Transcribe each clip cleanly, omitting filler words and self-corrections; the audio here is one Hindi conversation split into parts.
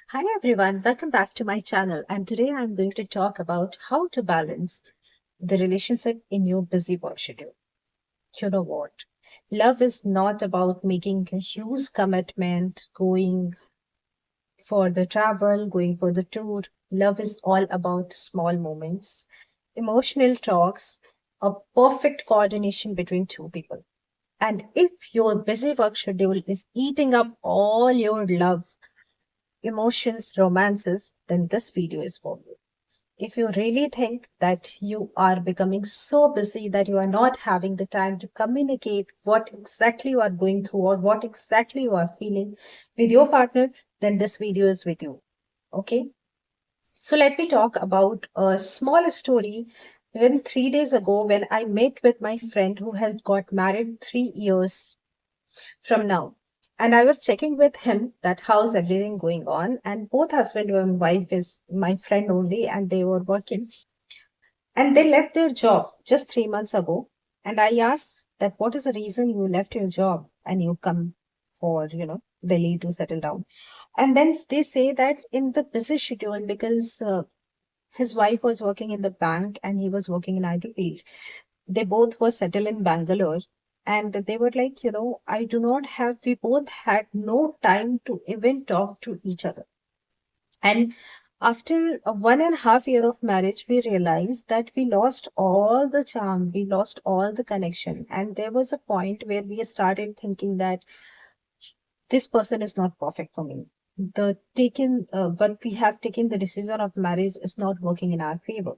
Hi everyone, welcome back to my channel. And today I'm going to talk about how to balance the relationship in your busy work schedule. You know what? Love is not about making a huge commitment, going for the travel, going for the tour. Love is all about small moments, emotional talks, a perfect coordination between two people. And if your busy work schedule is eating up all your love, emotions, romances, then this video is for you. If you really think that you are becoming so busy that you are not having the time to communicate what exactly you are going through or what exactly you are feeling with your partner, then this video is with you. Okay. So let me talk about a small story. When 3 days ago, when I met with my friend who has got married 3 years from now. And I was checking with him that how's everything going on. And both husband and wife is my friend only, and they were working. And they left their job just 3 months ago. And I asked that what is the reason you left your job and you come for, Delhi to settle down. And then they say that in the busy schedule, because his wife was working in the bank and he was working in IT field, they both were settled in Bangalore, and they were like, I do not have, we both had no time to even talk to each other. And after a 1.5 year of marriage, we realized that we lost all the charm, we lost all the connection. And there was a point where we started thinking that this person is not perfect for me. What we have taken the decision of marriage is not working in our favor.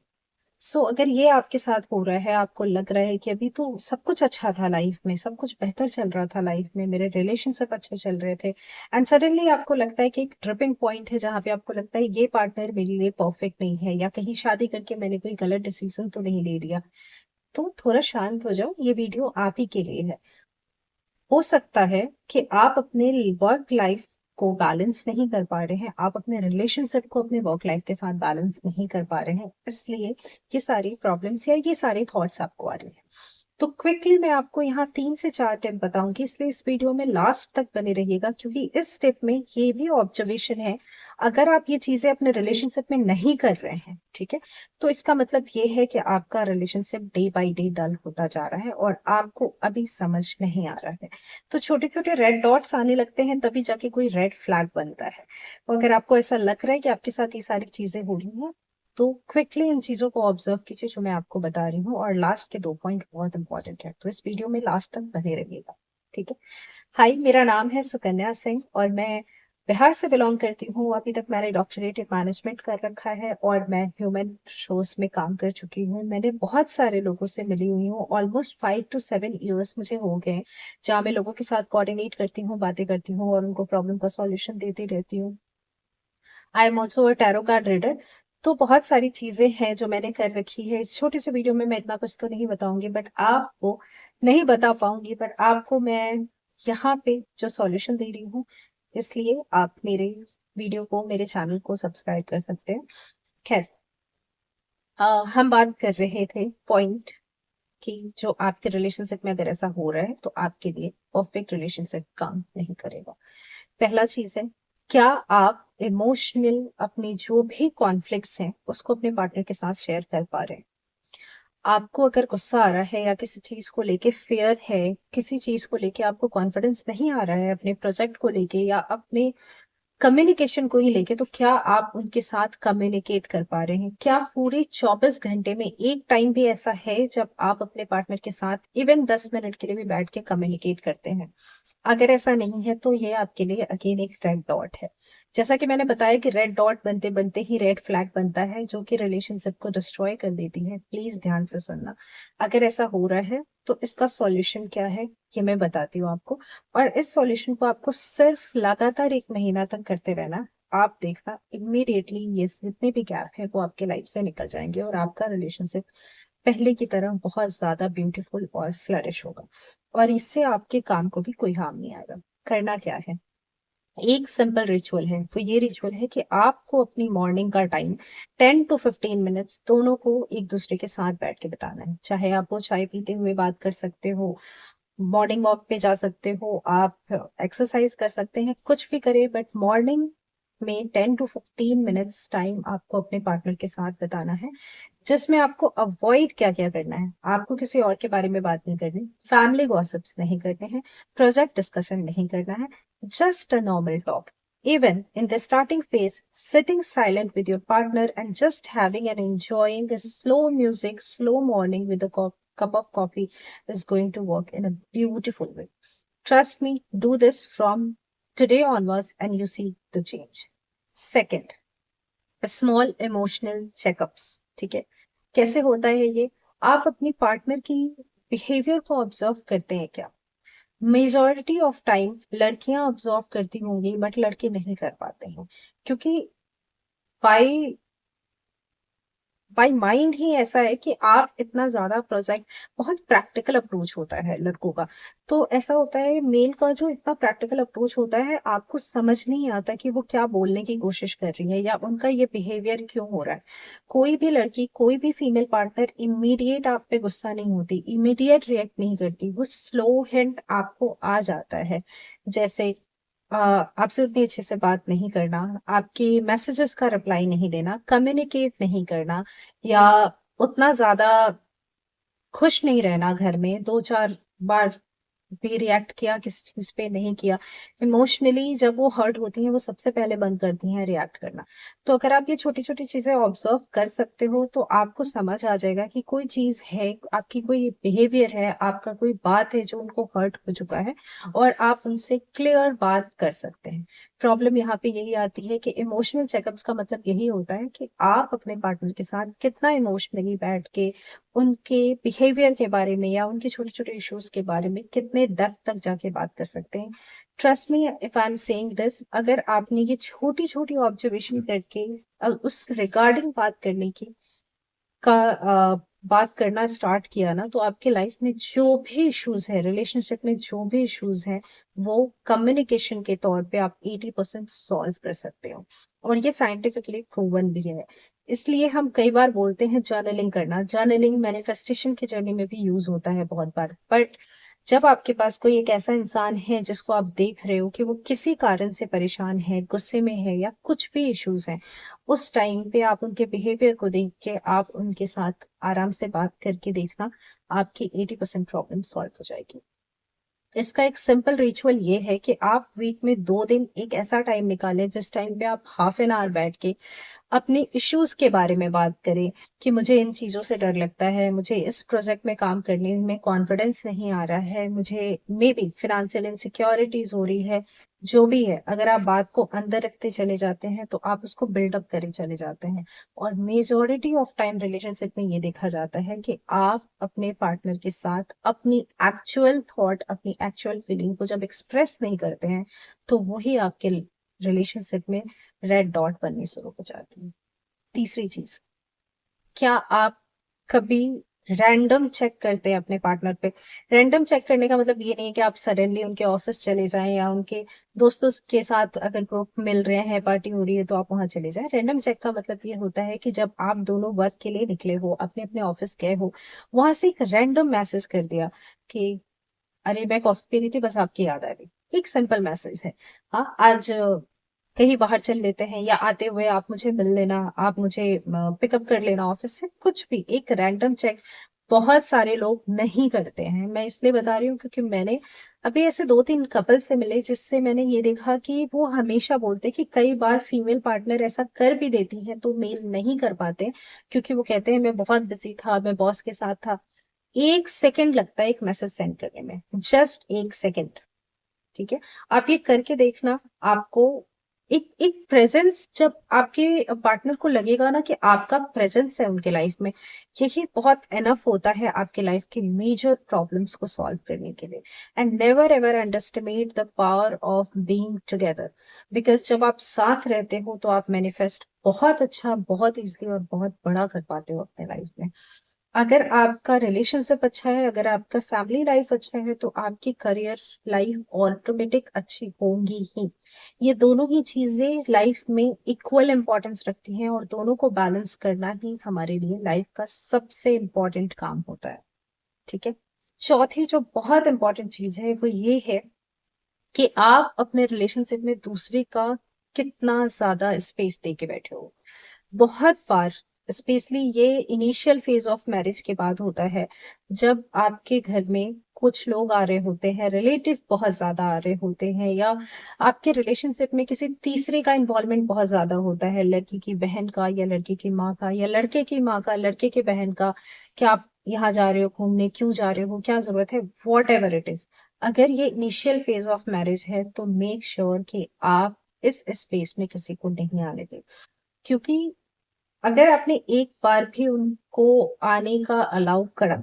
सो अगर ये आपके साथ हो रहा है, आपको लग रहा है कि अभी तो सब कुछ अच्छा था लाइफ में, सब कुछ बेहतर चल रहा था लाइफ में, मेरे रिलेशनशिप अच्छे चल रहे थे, एंड सडनली आपको लगता है कि एक ट्रिपिंग पॉइंट है जहां पे आपको लगता है ये पार्टनर मेरे लिए परफेक्ट नहीं है, या कहीं शादी करके मैंने कोई गलत डिसीजन तो नहीं ले लिया, तो थोड़ा शांत हो जाओ, ये वीडियो आप ही के लिए है। हो सकता है कि आप अपने वर्क लाइफ को बैलेंस नहीं कर पा रहे हैं, आप अपने रिलेशनशिप को अपने वर्क लाइफ के साथ बैलेंस नहीं कर पा रहे हैं, इसलिए ये सारी प्रॉब्लम्स या ये सारे थॉट्स आपको आ रहे हैं। तो क्विकली मैं आपको यहाँ 3 से 4 टिप बताऊंगी, इसलिए इस वीडियो में लास्ट तक बने रहिएगा, क्योंकि इस टिप में ये भी ऑब्जर्वेशन है। अगर आप ये चीजें अपने रिलेशनशिप में नहीं कर रहे हैं, ठीक है, तो इसका मतलब ये है कि आपका रिलेशनशिप डे बाय डे डल होता जा रहा है और आपको अभी समझ नहीं आ रहा है। तो छोटे छोटे रेड डॉट्स आने लगते हैं, तभी जाके कोई रेड फ्लैग बनता है। तो अगर आपको ऐसा लग रहा है कि आपके साथ ये सारी चीजें हो रही हैं, तो क्विकली इन चीजों को ऑब्जर्व कीजिए जो मैं आपको बता रही हूँ, और लास्ट के 2 पॉइंट बहुत इंपॉर्टेंट है, तो इस वीडियो में लास्ट तक बने रहिएगा। ठीक है। हाय, मेरा नाम है सुकन्या सिंह और मैं बिहार से बिलोंग करती हूँ। अभी तक मैंने डॉक्टरेट इन मैनेजमेंट कर रखा है और मैं ह्यूमन रिसोर्स में काम कर चुकी हूँ। मैंने बहुत सारे लोगों से मिली हुई हूँ, ऑलमोस्ट 5 to 7 years मुझे हो गए, जहाँ मैं लोगों के साथ कोऑर्डिनेट करती हूँ, बातें करती हूँ और उनको प्रॉब्लम का सॉल्यूशन देती रहती हूँ। I am also a tarot card reader. तो बहुत सारी चीजें हैं जो मैंने कर रखी है। इस छोटे से वीडियो में मैं इतना कुछ तो नहीं बताऊंगी, बट आपको नहीं बता पाऊंगी, बट आपको मैं यहाँ पे जो सॉल्यूशन दे रही हूँ, इसलिए आप मेरे वीडियो को, मेरे चैनल को सब्सक्राइब कर सकते हैं। खैर, हम बात कर रहे थे पॉइंट कि जो आपके रिलेशनशिप में अगर ऐसा हो रहा है तो आपके लिए परफेक्ट रिलेशनशिप काम नहीं करेगा। पहला चीज है, क्या आप इमोशनल अपनी जो भी कॉन्फ्लिक्ट्स हैं उसको अपने पार्टनर के साथ शेयर कर पा रहे हैं? आपको अगर गुस्सा आ रहा है या किसी चीज को लेके फेयर है, किसी चीज को लेके आपको कॉन्फिडेंस नहीं आ रहा है, अपने प्रोजेक्ट को लेके या अपने कम्युनिकेशन को ही लेके, तो क्या आप उनके साथ कम्युनिकेट कर पा रहे हैं? क्या पूरे 24 घंटे में एक टाइम भी ऐसा है जब आप अपने पार्टनर के साथ इवन 10 मिनट के लिए भी बैठ के कम्युनिकेट करते हैं? अगर ऐसा नहीं है तो ये आपके लिए अगेन एक रेड डॉट है। जैसा कि मैंने बताया कि रेड डॉट बनते बनते ही रेड फ्लैग बनता है, जो कि रिलेशनशिप को डिस्ट्रॉय कर देती है। प्लीज ध्यान से सुनना। अगर ऐसा हो रहा है तो इसका सॉल्यूशन क्या है, ये मैं बताती हूँ आपको। और इस सॉल्यूशन को आपको सिर्फ लगातार 1 महीना तक करते रहना। आप देखना इमीडिएटली ये जितने भी गैप है वो आपके लाइफ से निकल जाएंगे और आपका रिलेशनशिप पहले की तरह बहुत ज्यादा ब्यूटीफुल और फ्लरिश होगा, और इससे आपके काम को भी कोई हार्म नहीं आएगा। करना क्या है, एक सिंपल रिचुअल है। वो ये रिचुअल है कि आपको अपनी मॉर्निंग का टाइम 10 to 15 मिनट्स दोनों को एक दूसरे के साथ बैठ के बिताना है। चाहे आप वो चाय पीते हुए बात कर सकते हो, मॉर्निंग वॉक पे जा सकते हो, आप एक्सरसाइज कर सकते हैं, कुछ भी करें, बट मॉर्निंग में 10 to 15 मिनट्स टाइम आपको अपने पार्टनर के साथ बिताना है, जिसमें आपको अवॉइड क्या क्या करना है। आपको किसी और के बारे में बात नहीं करनी, फैमिली गॉसिप्स नहीं करने हैं, प्रोजेक्ट डिस्कशन नहीं करना है, just a normal talk. Even in the starting phase, sitting silent with your partner and just having and enjoying a slow music, slow morning with a cup of coffee is going to work in a beautiful way. Trust me, do this from today onwards and you see the change. Second, small emotional checkups. ठीक है, कैसे होता है ये? आप अपनी पार्टनर की बिहेवियर को ऑब्जर्व करते हैं क्या? मेजॉरिटी ऑफ टाइम लड़कियां ऑब्जर्व करती होंगी बट लड़के नहीं कर पाते हैं, क्योंकि बाई बाई माइंड ही ऐसा है कि आप इतना ज्यादा प्रोजेक्ट, बहुत प्रैक्टिकल अप्रोच होता है लड़कों का। तो ऐसा होता है मेल का जो इतना प्रैक्टिकल अप्रोच होता है, आपको समझ नहीं आता कि वो क्या बोलने की कोशिश कर रही है या उनका ये बिहेवियर क्यों हो रहा है। कोई भी लड़की, कोई भी फीमेल पार्टनर इमीडिएट आप पे गुस्सा नहीं होती, इमीडिएट रिएक्ट नहीं करती, वो स्लो हिंट आपको आ जाता है। जैसे आपसे उतनी अच्छे से बात नहीं करना, आपके मैसेजेस का रिप्लाई नहीं देना, कम्युनिकेट नहीं करना, या उतना ज्यादा खुश नहीं रहना घर में, 2-4 बार भी रिएक्ट किया किसी चीज पे, नहीं किया। इमोशनली जब वो हर्ट होती हैं वो सबसे पहले बंद करती हैं रिएक्ट करना। तो अगर आप ये छोटी छोटी चीजें ऑब्जर्व कर सकते हो तो आपको समझ आ जाएगा कि कोई चीज है, आपकी कोई बिहेवियर है, आपका कोई बात है जो उनको हर्ट हो चुका है, और आप उनसे क्लियर बात कर सकते हैं। प्रॉब्लम यहाँ पे यही आती है कि इमोशनल चेकअप्स का मतलब यही होता है कि आप अपने पार्टनर के साथ कितना इमोशनली बैठ के उनके बिहेवियर के बारे में या उनके छोटे छोटे इश्यूज के बारे में कितने डेप्थ तक जाके बात कर सकते हैं। Trust me if I am saying this, अगर आपने ये छोटी छोटी ऑब्जर्वेशन करके उस रिगार्डिंग बात करने की बात करना स्टार्ट किया ना, तो आपके लाइफ में जो भी इश्यूज है, रिलेशनशिप में जो भी इश्यूज है, वो कम्युनिकेशन के तौर पे आप 80% सॉल्व कर सकते हो। और ये साइंटिफिकली प्रूवन भी है। इसलिए हम कई बार बोलते हैं जर्नलिंग करना। जर्नलिंग मैनिफेस्टेशन की जर्नी में भी यूज होता है बहुत बार। बट जब आपके पास कोई एक ऐसा इंसान है जिसको आप देख रहे हो कि वो किसी कारण से परेशान है, गुस्से में है, या कुछ भी इश्यूज हैं, उस टाइम पे आप उनके बिहेवियर को देख के आप उनके साथ आराम से बात करके देखना, आपकी 80% प्रॉब्लम सॉल्व हो जाएगी। इसका एक सिंपल रिचुअल ये है कि आप वीक में 2 दिन एक ऐसा टाइम निकालें जिस टाइम पे आप हाफ एन आवर बैठ के अपने इश्यूज के बारे में बात करें कि मुझे इन चीजों से डर लगता है, मुझे इस प्रोजेक्ट में काम करने में कॉन्फिडेंस नहीं आ रहा है, मुझे मे बी फिनेंशियल इनसिक्योरिटीज हो रही है। जो भी है, अगर आप बात को अंदर रखते चले जाते हैं तो आप उसको बिल्डअप करे चले जाते हैं। और मेजोरिटी ऑफ टाइम रिलेशनशिप में ये देखा जाता है कि आप अपने पार्टनर के साथ अपनी एक्चुअल थॉट, अपनी एक्चुअल फीलिंग को जब एक्सप्रेस नहीं करते हैं, तो वही आपके रिलेशनशिप में रेड डॉट बननी शुरू हो जाती है। तीसरी चीज, क्या आप कभी रैंडम चेक करते हैं अपने पार्टनर पे? रैंडम चेक करने का मतलब ये नहीं है कि आप सडनली उनके ऑफिस चले जाएं या उनके दोस्तों के साथ अगर ग्रुप मिल रहे हैं, पार्टी हो रही है, तो आप वहां चले जाएं। रैंडम चेक का मतलब ये होता है कि जब आप दोनों वर्क के लिए निकले हो, अपने अपने ऑफिस गए हो, वहां से एक रैंडम मैसेज कर दिया कि अरे मैं कॉफी पी रही थी, बस आपकी याद आ गई। एक सिंपल मैसेज है, हाँ आज कहीं बाहर चल लेते हैं, या आते हुए आप मुझे मिल लेना, आप मुझे पिकअप कर लेना ऑफिस से, कुछ भी एक रैंडम चेक। बहुत सारे लोग नहीं करते हैं, मैं इसलिए बता रही हूँ क्योंकि मैंने अभी ऐसे 2-3 कपल से मिले जिससे मैंने ये देखा कि वो हमेशा बोलते कि कई बार फीमेल पार्टनर ऐसा कर भी देती हैं तो मेल नहीं कर पाते, क्योंकि वो कहते हैं मैं बहुत बिजी था, मैं बॉस के साथ था। 1 सेकंड लगता है एक मैसेज सेंड करने में, जस्ट 1 सेकंड। ठीक है, आप ये करके देखना। आपको एक एक प्रेजेंस, जब आपके पार्टनर को लगेगा ना कि आपका प्रेजेंस है उनके लाइफ में, यही बहुत एनफ होता है आपके लाइफ की मेजर प्रॉब्लम्स को सॉल्व करने के लिए। And never ever underestimate the power of being together, because जब आप साथ रहते हो तो आप मैनिफेस्ट बहुत अच्छा, बहुत इजीली और बहुत बड़ा कर पाते हो अपने लाइफ में। अगर आपका रिलेशनशिप अच्छा है, अगर आपका फैमिली लाइफ अच्छा है, तो आपकी करियर लाइफ ऑटोमेटिक अच्छी होंगी ही। ये दोनों ही चीजें लाइफ में इक्वल इंपॉर्टेंस रखती हैं, और दोनों को बैलेंस करना ही हमारे लिए लाइफ का सबसे इम्पोर्टेंट काम होता है। ठीक है, चौथी जो बहुत इंपॉर्टेंट चीज है वो ये है कि आप अपने रिलेशनशिप में दूसरे का कितना ज्यादा स्पेस दे के बैठे हो। बहुत बार स्पेशली ये इनिशियल फेज ऑफ मैरिज के बाद होता है, जब आपके घर में कुछ लोग आ रहे होते हैं, रिलेटिव बहुत ज्यादा आ रहे होते हैं, या आपके रिलेशनशिप में किसी तीसरे का इन्वॉल्वमेंट बहुत ज्यादा होता है, लड़की की बहन का या लड़की की माँ का या लड़के की माँ का लड़के के बहन का, कि आप यहाँ जा रहे हो घूमने, क्यों जा रहे हो, क्या जरूरत है, वॉट एवर इट इज। अगर ये इनिशियल फेज ऑफ मैरिज है तो मेक श्योर कि आप इस स्पेस में किसी को नहीं आने दें। क्योंकि अगर आपने एक बार भी उनको आने का अलाउ करा,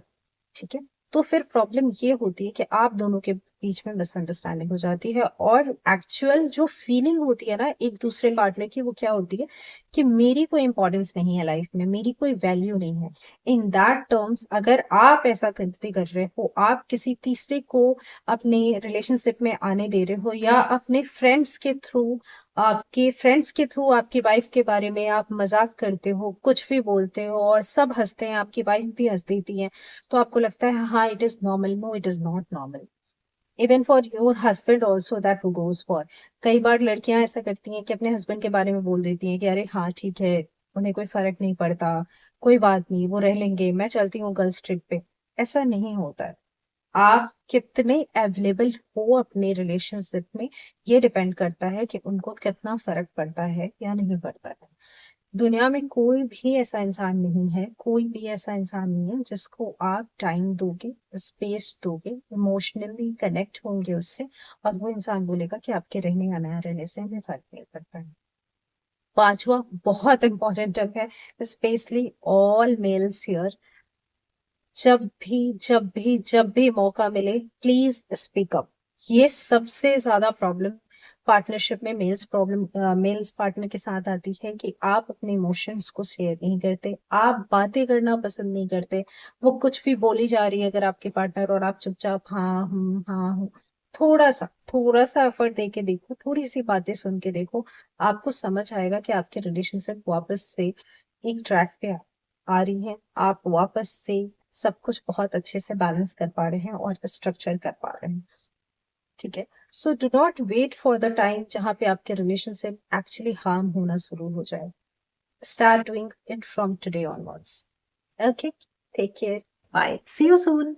ठीक है, तो फिर प्रॉब्लम ये होती है कि आप दोनों के बीच में मिसअंडरस्टैंडिंग हो जाती है, और एक्चुअल जो फीलिंग होती है ना एक दूसरे पार्टनर की, वो क्या होती है कि मेरी कोई इंपॉर्टेंस नहीं है लाइफ में, मेरी कोई वैल्यू नहीं है। इन दैट टर्म्स अगर आप ऐसा गलती कर रहे हो, आप किसी तीसरे को अपने रिलेशनशिप में आने दे रहे हो, या अपने फ्रेंड्स के थ्रू आपकी वाइफ के बारे में आप मजाक करते हो, कुछ भी बोलते हो और सब हंसते हैं, आपकी वाइफ भी हंस देती है, तो आपको लगता है हाँ it is normal. No, it is not normal. Even for your husband also that who goes for। कई बार लड़कियां ऐसा करती हैं कि अपने हस्बैंड के बारे में बोल देती हैं कि अरे हाँ ठीक है, उन्हें कोई फर्क नहीं पड़ता, कोई बात नहीं, वो रह लेंगे, मैं चलती हूँ गर्ल्स ट्रिप पे। ऐसा नहीं होता है। आप कितने अवेलेबल हो अपने रिलेशनशिप में, ये डिपेंड करता है कि उनको कितना फर्क पड़ता है या नहीं पड़ता है। दुनिया में कोई भी ऐसा इंसान नहीं है, कोई भी ऐसा इंसान नहीं है जिसको आप टाइम दोगे, स्पेस दोगे, इमोशनली कनेक्ट होंगे उससे, और वो इंसान बोलेगा कि आपके रहने या ना रहने से हमें फर्क नहीं पड़ता है। पांचवा बहुत इंपॉर्टेंट है, स्पेशली ऑल मेल्स हियर, जब भी मौका मिले प्लीज स्पीक अप। ये सबसे ज्यादा प्रॉब्लम पार्टनरशिप में मेल्स पार्टनर के साथ आती है कि आप अपने इमोशंस को शेयर नहीं करते, आप बातें करना पसंद नहीं करते। वो कुछ भी बोली जा रही है अगर आपके पार्टनर, और आप चुपचाप हाँ हूँ। थोड़ा सा एफर्ट दे के देखो, थोड़ी सी बातें सुन के देखो, आपको समझ आएगा कि आपके रिलेशनशिप वापस से एक ट्रैक पे आ रही है, आप वापस से सब कुछ बहुत अच्छे से बैलेंस कर पा रहे हैं और स्ट्रक्चर कर पा रहे हैं। ठीक है। So do not wait for the time जहां पे आपके रिलेशनशिप एक्चुअली हार्म होना शुरू हो जाए। Start doing it from today onwards. Okay, take care, bye, see you soon.